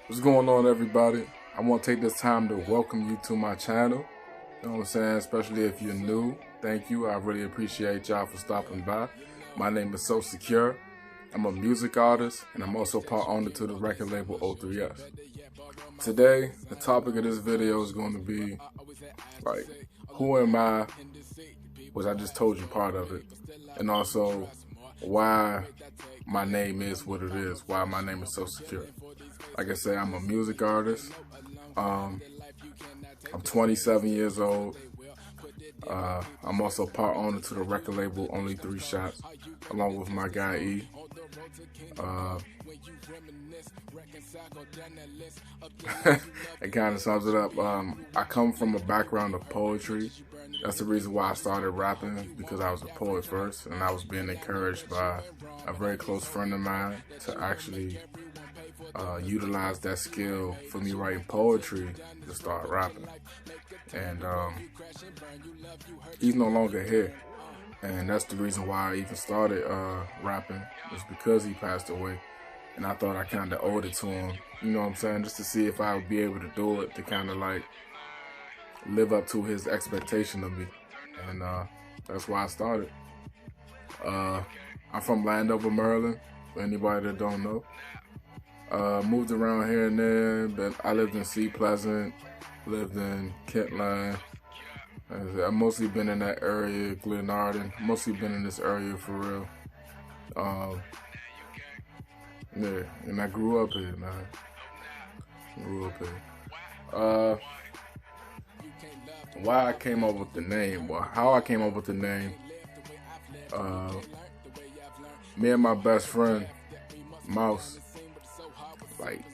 What's going on, everybody? I want to take this time to welcome you to my channel. You know what I'm saying? Especially if you're new. Thank you. I really appreciate y'all for stopping by. My name is So Cekure. I'm a music artist, and I'm also part owner to the record label O3S. Today, the topic of this video is going to be, like, who am I, which I just told you part of it, and also why my name is what it is, why my name is So Cekure. Like I said, I'm a music artist. I'm 27 years old. I'm also part owner to the record label Only 3 Shots, along with my guy E. It kind of sums it up. I come from a background of poetry. That's the reason why I started rapping, because I was a poet first, and I was being encouraged by a very close friend of mine to actually utilize that skill for me writing poetry to start rapping. And he's no longer here, and that's the reason why I even started rapping, was because he passed away. And I thought I kind of owed it to him, you know what I'm saying, just to see if I would be able to do it, to kind of like live up to his expectation of me. And that's why I started. I'm from Landover, Maryland, for anybody that don't know. Moved around here and there, but I lived in Sea Pleasant, lived in Kentline. I've mostly been in that area, Glenarden. Mostly been in this area for real. Yeah, and I grew up here, man. Grew up here. Why I came up with the name, well, how I came up with the name. Me and my best friend, Mouse, like,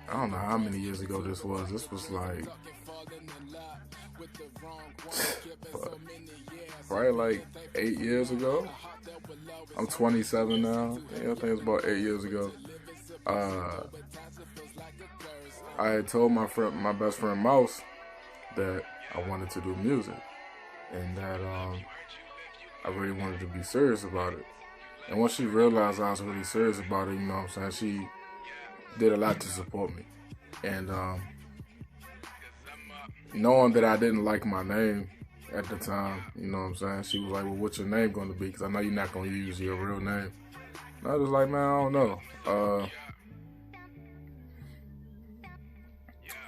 I don't know how many years ago this was. This was like, probably like 8 years ago. I'm 27 now. Yeah, I think it's about 8 years ago. I had told my best friend Mouse that I wanted to do music, and that I really wanted to be serious about it. And once she realized I was really serious about it, you know what I'm saying, she did a lot to support me. And knowing that I didn't like my name at the time, you know what I'm saying, she was like, well, what's your name going to be? Because I know you're not going to use your real name. And I was like, man, I don't know.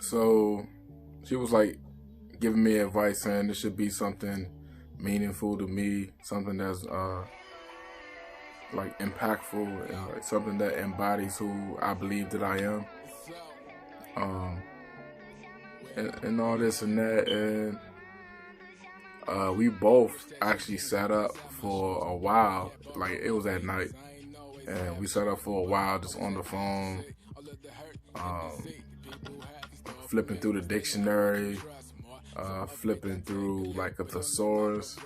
So she was like giving me advice, saying this should be something meaningful to me, something that's like impactful, and like something that embodies who I believe that I am. And all this and that, and we both actually sat up for a while. Like, it was at night, and we sat up for a while just on the phone, flipping through the dictionary, flipping through like a thesaurus,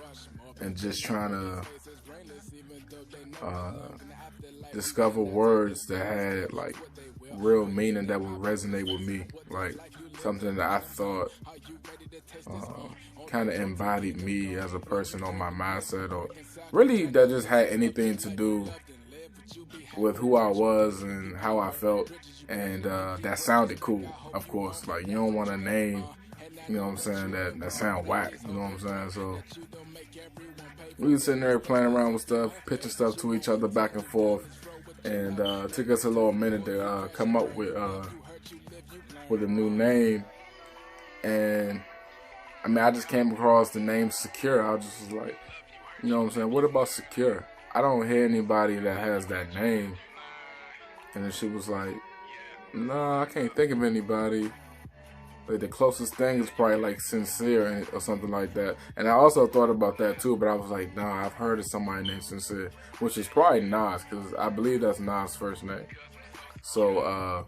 and just trying to discover words that had like real meaning, that would resonate with me, like something that I thought kind of embodied me as a person, or my mindset, or really that just had anything to do with who I was and how I felt. And that sounded cool, of course. Like, you don't want a name, you know what I'm saying, that sound whack, you know what I'm saying? So we were sitting there playing around with stuff, pitching stuff to each other back and forth, and it took us a little minute to come up with a new name. And I mean, I just came across the name Cekure. I just was like, you know what I'm saying, what about Cekure? I don't hear anybody that has that name. And then she was like, nah, I can't think of anybody. Like, the closest thing is probably like Sincere or something like that. And I also thought about that too, but I was like, nah, I've heard of somebody named Sincere, which is probably Nas, because I believe that's Nas' first name. So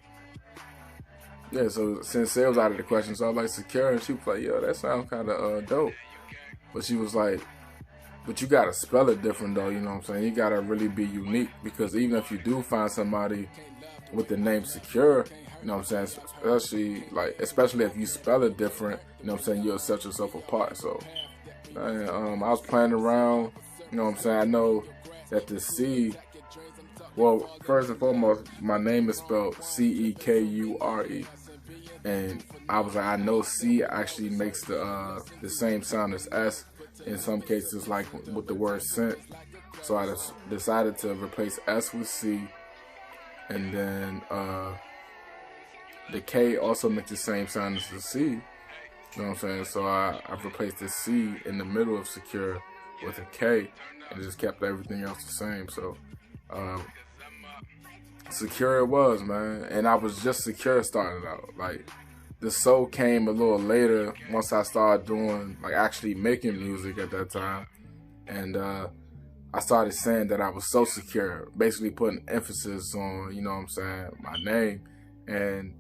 yeah, so Sincere was out of the question. So I was like, Cekure, and she was like, yo, that sounds kind of dope. But she was like, but you gotta spell it different though, you know what I'm saying? You gotta really be unique, because even if you do find somebody with the name Cekure, you know what I'm saying, especially if you spell it different, you know what I'm saying, you'll set yourself apart. So I was playing around, you know what I'm saying, I know that the C Well, first and foremost, my name is spelled Cekure, and I was like, I know C actually makes the same sound as S in some cases, like with the word scent. So I just decided to replace S with C, and then the K also makes the same sound as the C. You know what I'm saying? So I've replaced the C in the middle of secure with a K, and just kept everything else the same. So secure it was, man. And I was just secure starting out. Like, the soul came a little later once I started doing, like, actually making music at that time. And I started saying that I was so secure, basically putting emphasis on, you know what I'm saying, my name. And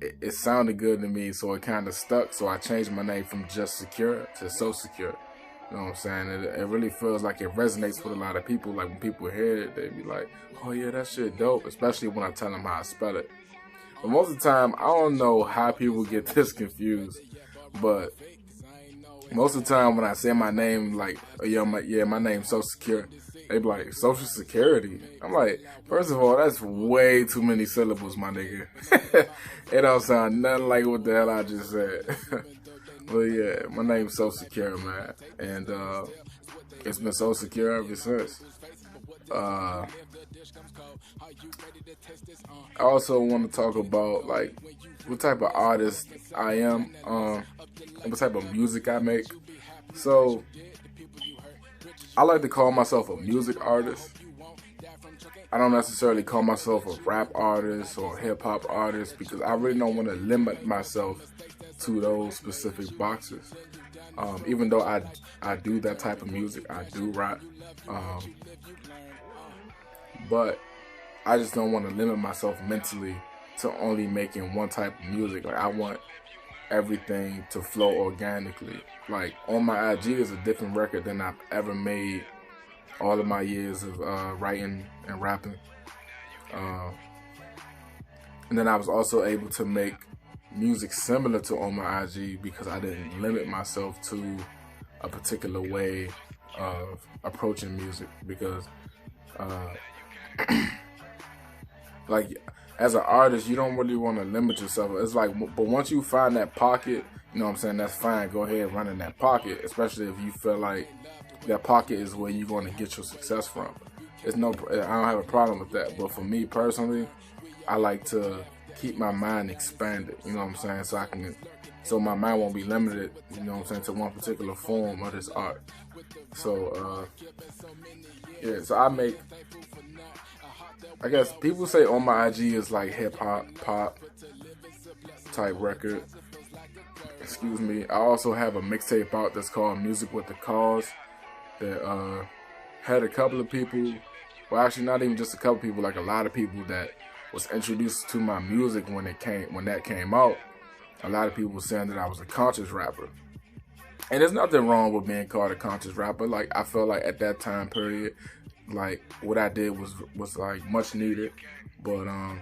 it sounded good to me, so it kind of stuck. So I changed my name from just secure to so secure. You know what I'm saying? It really feels like it resonates with a lot of people. Like, when people hear it, they be like, oh yeah, that shit dope. Especially when I tell them how I spell it. But most of the time, I don't know how people get this confused. But most of the time when I say my name, like, oh, yeah, my name's So Cekure, they be like, Social Security. I'm like, first of all, that's way too many syllables, my nigga. It don't sound nothing like what the hell I just said. But yeah, my name's So Cekure, man. And it's been so secure ever since. I also want to talk about, like, what type of artist I am, and what type of music I make. So I like to call myself a music artist. I don't necessarily call myself a rap artist or hip hop artist, because I really don't want to limit myself to those specific boxes. Even though I do that type of music, I do rap, but I just don't want to limit myself mentally to only making one type of music. Like, I want everything to flow organically. Like, On My IG is a different record than I've ever made all of my years of writing and rapping. And then I was also able to make music similar to On My IG because I didn't limit myself to a particular way of approaching music. Because like, as an artist, you don't really want to limit yourself. It's like, but once you find that pocket, you know what I'm saying, that's fine. Go ahead, run in that pocket, especially if you feel like that pocket is where you're going to get your success from. I don't have a problem with that. But for me personally, I like to keep my mind expanded, you know what I'm saying, so my mind won't be limited, you know what I'm saying, to one particular form of this art. So yeah, so I guess people say On My IG is like hip hop, pop type record. Excuse me. I also have a mixtape out that's called Music with the Cause that had a couple of people, well, actually not even just a couple of people, like a lot of people that was introduced to my music when that came out. A lot of people were saying that I was a conscious rapper. And there's nothing wrong with being called a conscious rapper. Like, I felt like at that time period, like, what I did was like much needed. But I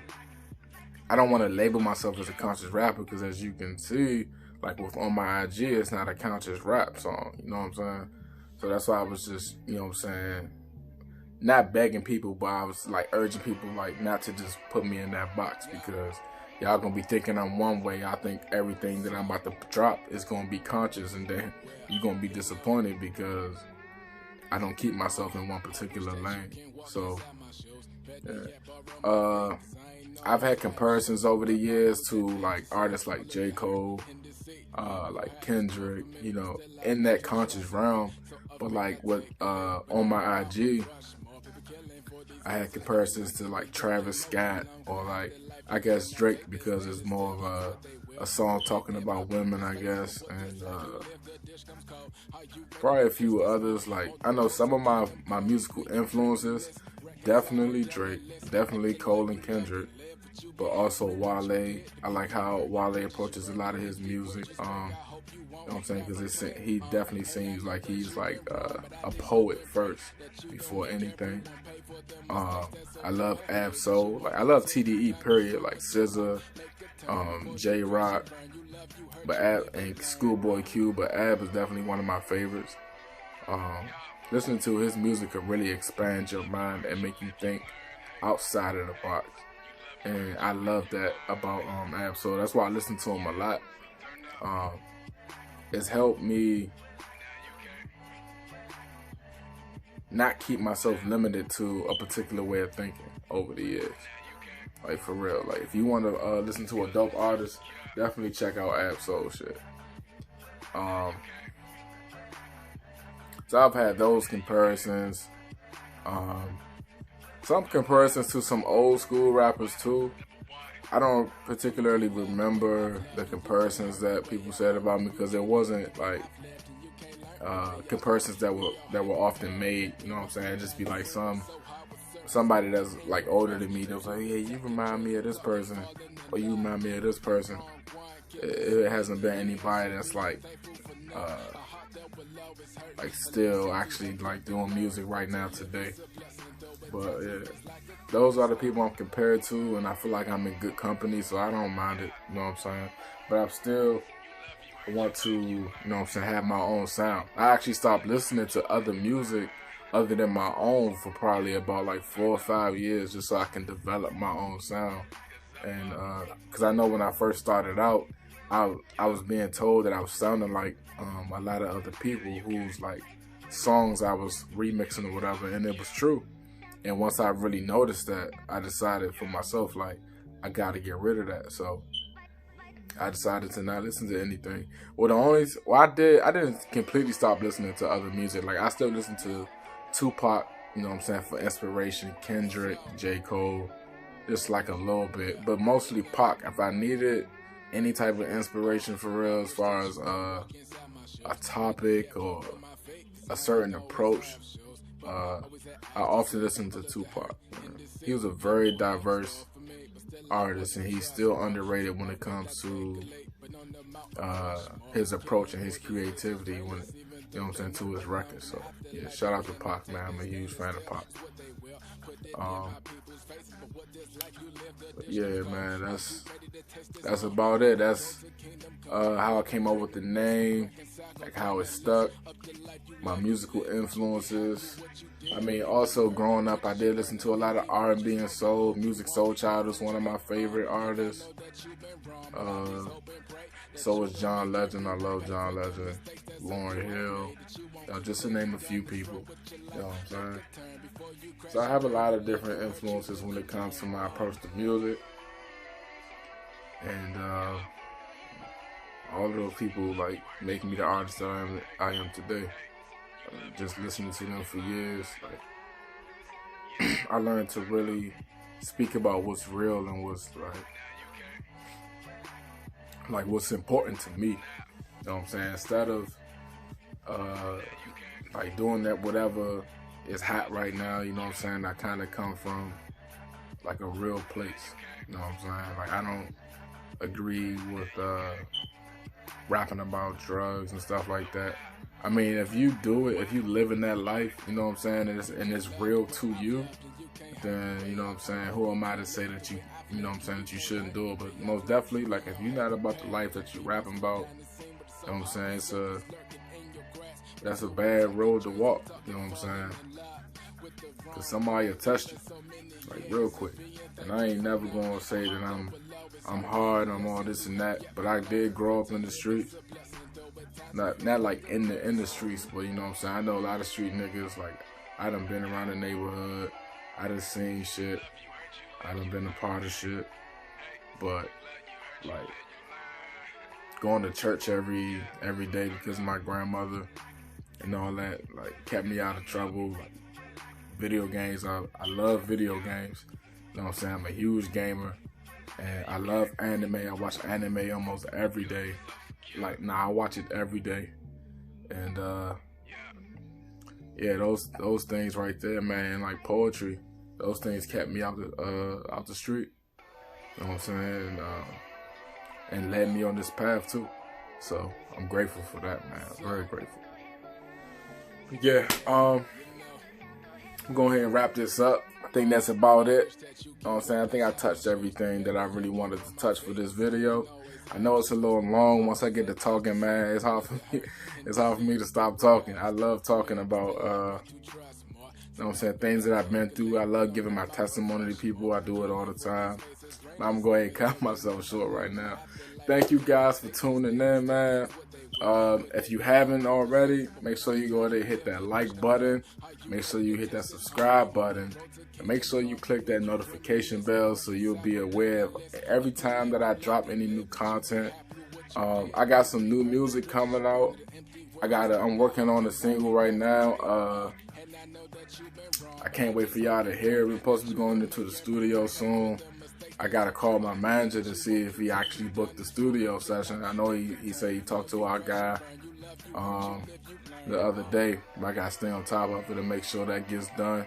don't want to label myself as a conscious rapper, because as you can see, like with On My IG, it's not a conscious rap song, you know what I'm saying? So that's why I was just, you know what I'm saying, not begging people, but I was like urging people, like, not to just put me in that box, because y'all gonna be thinking I'm one way. I think everything that I'm about to drop is gonna be conscious, and then you're gonna be disappointed because I don't keep myself in one particular lane. So yeah. I've had comparisons over the years to like artists like J. Cole, like Kendrick, you know, in that conscious realm. But like with On My IG, I had comparisons to like Travis Scott, or like, I guess, Drake, because it's more of a song talking about women, I guess, and probably a few others. Like, I know some of my musical influences, definitely Drake, definitely Cole and Kendrick, but also Wale. I like how Wale approaches a lot of his music. You know what I'm saying? Because he definitely seems like he's like a poet first before anything. I love Ab Soul. Like, I love TDE, period. Like SZA, J Rock, but Ab and Schoolboy Q. But Ab is definitely one of my favorites. Listening to his music could really expand your mind and make you think outside of the box. And I love that about Ab-Soul. That's why I listen to him a lot. It's helped me not keep myself limited to a particular way of thinking over the years. Like, for real. Like, if you want to listen to a dope artist, definitely check out Ab-Soul shit. So I've had those comparisons. Some comparisons to some old school rappers too. I don't particularly remember the comparisons that people said about me, because it wasn't like comparisons that were often made. You know what I'm saying? It'd just be like somebody that's like older than me that was like, yeah, you remind me of this person, or you remind me of this person. It hasn't been anybody that's like still actually like doing music right now today. But yeah, those are the people I'm compared to, and I feel like I'm in good company, so I don't mind it, you know what I'm saying? But I still want to, you know what I'm saying, have my own sound. I actually stopped listening to other music other than my own for probably about like 4 or 5 years, just so I can develop my own sound. And because I know when I first started out, I was being told that I was sounding like a lot of other people whose like songs I was remixing or whatever, and it was true. And once I really noticed that, I decided for myself, like, I gotta get rid of that. So I decided to not listen to anything. I didn't completely stop listening to other music. Like, I still listen to Tupac, you know what I'm saying, for inspiration, Kendrick, J. Cole, just like a little bit, but mostly Pac. If I needed any type of inspiration for real, as far as a topic or a certain approach, I often listen to Tupac. He was a very diverse artist, and he's still underrated when it comes to his approach and his creativity when, you know what I'm saying, to his records. So yeah, shout out to Pac, man. I'm a huge fan of Pac. Yeah, man, that's about it. That's how I came up with the name, like how it stuck, my musical influences. I mean, also growing up, I did listen to a lot of R&B and soul music. Soul Child is one of my favorite artists. So is John Legend. I love John Legend. Lauryn Hill. Just to name a few people. You know what I'm saying? So I have a lot of different influences when it comes to my approach to music. And all of those people like make me the artist that I am today. Just listening to them for years, like I learned to really speak about what's real and what's like what's important to me. You know what I'm saying? Instead of like doing that whatever is hot right now, you know what I'm saying? I kind of come from like a real place. You know what I'm saying? Like, I don't agree with rapping about drugs and stuff like that. I mean, if you do it, if you live in that life, you know what I'm saying, and it's real to you, then, you know what I'm saying, who am I to say that you know what I'm saying, that you shouldn't do it? But most definitely, like, if you're not about the life that you're rapping about, you know what I'm saying, that's a bad road to walk, you know what I'm saying? Because somebody will test you, like, real quick. And I ain't never gonna say that I'm hard, I'm all this and that, but I did grow up in the streets. Not like in the streets, but you know what I'm saying, I know a lot of street niggas. Like, I done been around the neighborhood, I done seen shit, I done been a part of shit, but like going to church every day because of my grandmother and all that, like, kept me out of trouble. Like, video games, I love video games, you know what I'm saying, I'm a huge gamer, and I love anime. I watch anime almost every day. Like, I watch it every day. And yeah, those things right there, man, like poetry, those things kept me out the street. You know what I'm saying? And led me on this path too. So I'm grateful for that, man. Very grateful. Yeah, I'm going ahead and wrap this up. I think that's about it. You know what I'm saying? I think I touched everything that I really wanted to touch for this video. I know it's a little long. Once I get to talking, man, it's hard for me to stop talking. I love talking about know what I'm saying, things that I've been through. I love giving my testimony to people. I do it all the time. I'm going to go ahead and cut myself short right now. Thank you guys for tuning in, man. If you haven't already, make sure you go ahead and hit that like button. Make sure you hit that subscribe button. And make sure you click that notification bell so you'll be aware of every time that I drop any new content. I got some new music coming out. I'm working on a single right now. I can't wait for y'all to hear it. We're supposed to be going into the studio soon. I gotta call my manager to see if he actually booked the studio session. I know he said he talked to our guy the other day, but I gotta stay on top of it to make sure that gets done.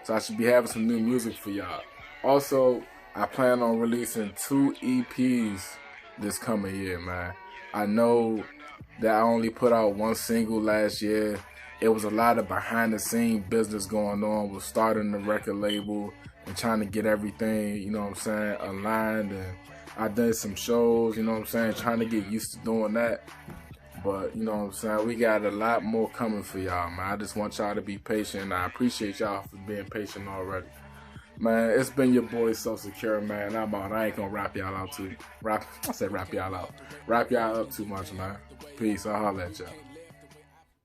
So I should be having some new music for y'all. Also, I plan on releasing 2 EPs this coming year, man. I know that I only put out 1 single last year. It was a lot of behind the scene business going on with starting the record label and trying to get everything, you know what I'm saying, aligned. And I did some shows, you know what I'm saying, trying to get used to doing that. But, you know what I'm saying, we got a lot more coming for y'all, man. I just want y'all to be patient, and I appreciate y'all for being patient already. Man, it's been your boy So Cekure, man. I'm out. I ain't gonna rap y'all out too. Wrap y'all out. Wrap y'all up too much, man. Peace. I'll holler at y'all.